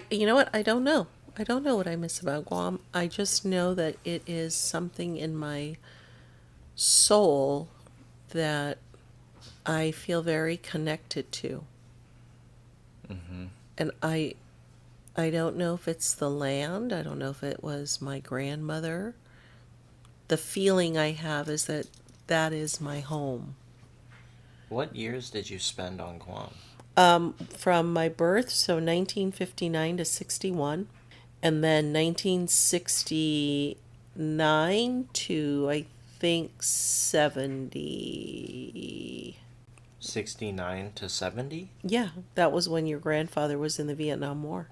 You know what? I don't know. I don't know what I miss about Guam. I just know that it is something in my soul that I feel very connected to. Hmm. And I don't know if it's the land. I don't know if it was my grandmother. The feeling I have is that that is my home. What years did you spend on Guam? From my birth, so 1959 to 61, and then 1969 to I think 70. 69 to 70? Yeah, that was when your grandfather was in the Vietnam War.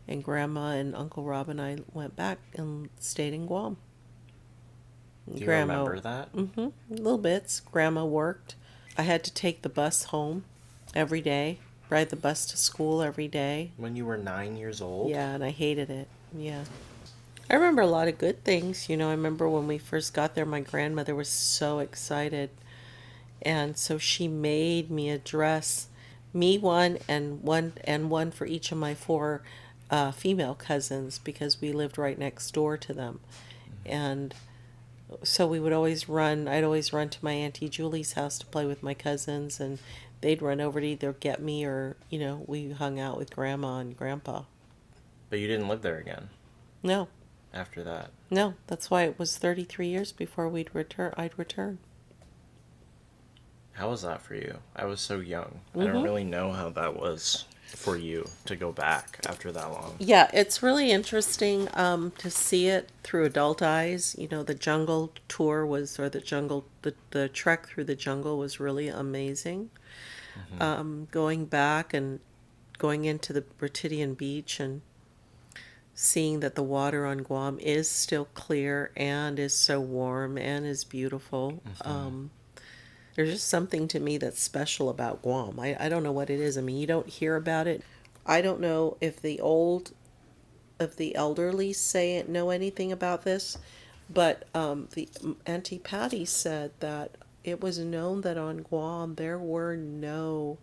And Grandma and Uncle Rob and I went back and stayed in Guam. Do you Grandma, remember that? little bits. Grandma worked. I had to take the bus home every day, ride the bus to school every day. When you were 9 years old? Yeah, and I hated it. Yeah. I remember a lot of good things. I remember when we first got there, my grandmother was so excited. And so she made me a dress, me one for each of my four female cousins because we lived right next door to them. And so we would always run, I'd always run to my Auntie Julie's house to play with my cousins, and they'd run over to either get me or, we hung out with Grandma and Grandpa. But you didn't live there again No, after that. no, that's why it was 33 years before I'd return. How was that for you? I was so young. I don't Mm-hmm. really know how that was for you to go back after that long. Yeah, it's really interesting to see it through adult eyes. The jungle tour was, or the trek through the jungle was really amazing. Hmm. Going back and going into the Bertidian Beach and seeing that the water on Guam is still clear and is so warm and is beautiful. Hmm. There's just something to me that's special about Guam. I don't know what it is. I mean, you don't hear about it. I don't know if the elderly know anything about this, but the Auntie Patty said that it was known that on Guam there were no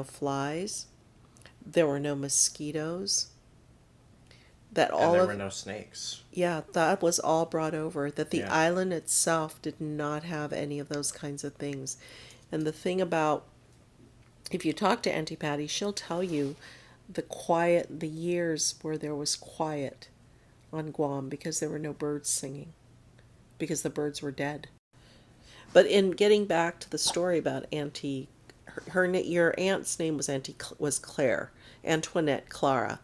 flies, there were no mosquitoes, that And all there were of no snakes. yeah, that was all brought over, that the Yeah. island itself did not have any of those kinds of things. And the thing about, if you talk to Auntie Patty, she'll tell you the years where there was quiet on Guam because there were no birds singing, because the birds were dead. But in getting back to the story about Auntie, your aunt's name was Claire, Antoinette Clara,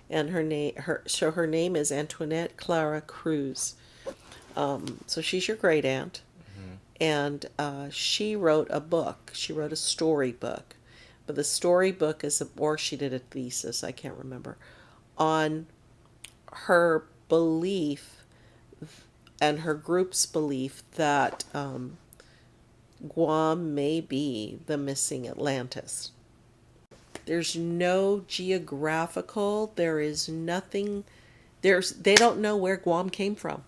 and her name is Antoinette Clara Cruz. So she's your great aunt, Hmm. and she wrote a book. She wrote a storybook, but the storybook or she did a thesis. I can't remember, on her belief and her group's belief that Guam may be the missing Atlantis. There's no geographical, there is nothing, they don't know where Guam came from.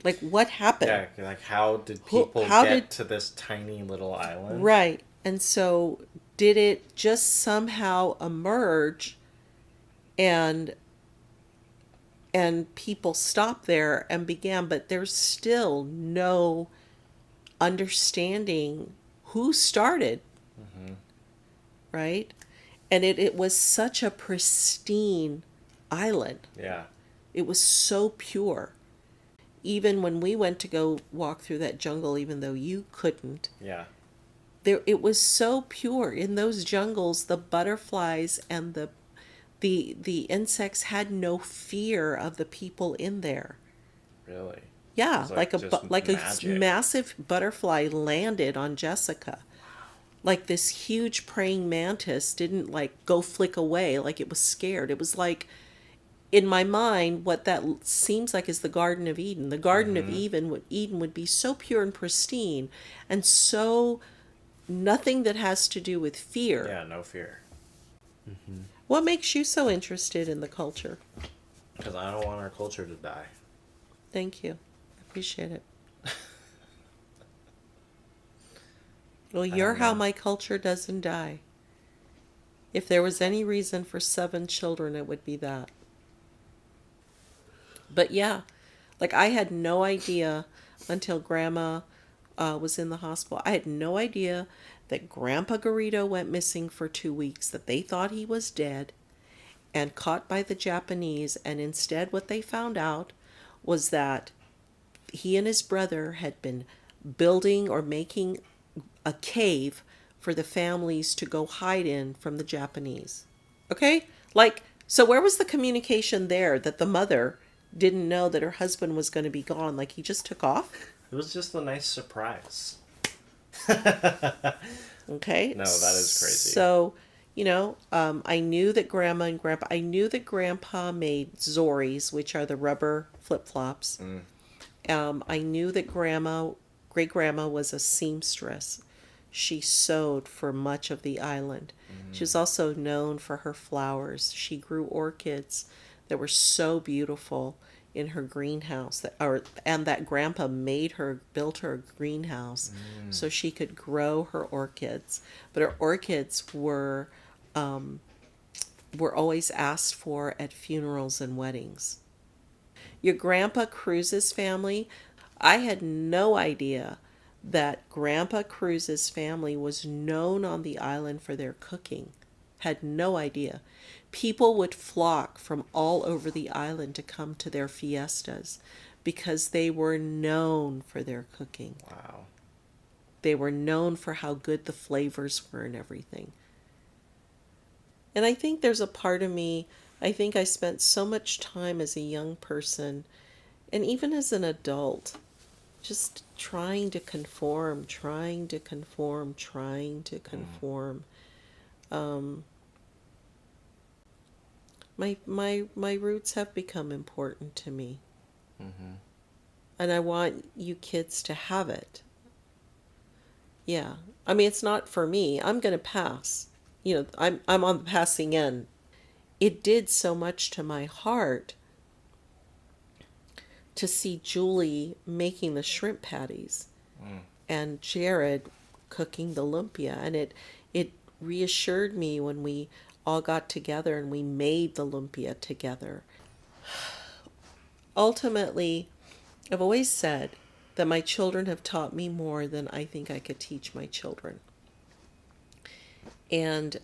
Like, what happened? Yeah, like how did people How did, get to this tiny little island? right. And so, did it just somehow emerge and people stopped there and began, but there's still no understanding who started, Hmm. right? And it was such a pristine island. Yeah. It was so pure. Even when we went to go walk through that jungle, even though you couldn't, Yeah. it was so pure. In those jungles, the butterflies and the insects had no fear of the people in there. Really. Yeah, It's like just like a magic. massive butterfly landed on Jessica. Like this huge praying mantis didn't like go flick away like it was scared. It was like, in my mind, what that seems like is the Garden of Eden. The Garden of Hmm. Eden would be so pure and pristine, and so nothing that has to do with fear. Yeah, no fear. Hmm. What makes you so interested in the culture? Because I don't want our culture to die. Thank you. I appreciate it. Well, I you're don't how know. my culture doesn't die. If there was any reason for 7 children, it would be that. But yeah, like I had no idea until Grandma was in the hospital. I had no idea that Grandpa Garrido went missing for 2 weeks, that they thought he was dead and caught by the Japanese. And instead, what they found out was that he and his brother had been building or making a cave for the families to go hide in from the Japanese. Okay? Like, so where was the communication there that the mother didn't know that her husband was going to be gone? Like, he just took off? It was just a nice surprise. Okay? No, that is crazy. So, I knew that I knew that Grandpa made Zoris, which are the rubber flip flops. I knew that great grandma was a seamstress. She sewed for much of the island. She was also known for her flowers. She grew orchids that were so beautiful in her greenhouse and that grandpa built her a greenhouse so she could grow her orchids. But her orchids were always asked for at funerals and weddings. Your Grandpa Cruz's family, I had no idea that Grandpa Cruz's family was known on the island for their cooking. Had no idea. People would flock from all over the island to come to their fiestas because they were known for their cooking. Wow. They were known for how good the flavors were and everything. And I think there's a part of me, I think I spent so much time as a young person and even as an adult just trying to conform, trying to conform, trying to conform. My roots have become important to me. And I want you kids to have it. Yeah. I mean, it's not for me. I'm going to pass. I'm on the passing end. It did so much to my heart to see Julie making the shrimp patties and Jared cooking the lumpia. And it reassured me when we all got together and we made the lumpia together. Ultimately, I've always said that my children have taught me more than I think I could teach my children. And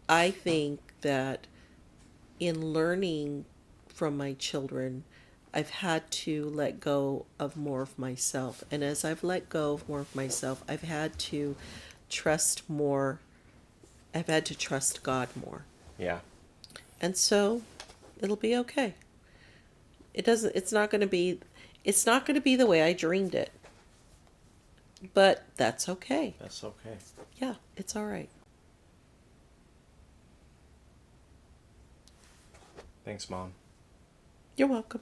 I think that in learning from my children, I've had to let go of more of myself. And as I've let go of more of myself, I've had to trust more. I've had to trust God more. Yeah. And so it'll be okay. It's not going to be the way I dreamed it. But that's okay. That's okay. Yeah, it's all right. Thanks, Mom. You're welcome.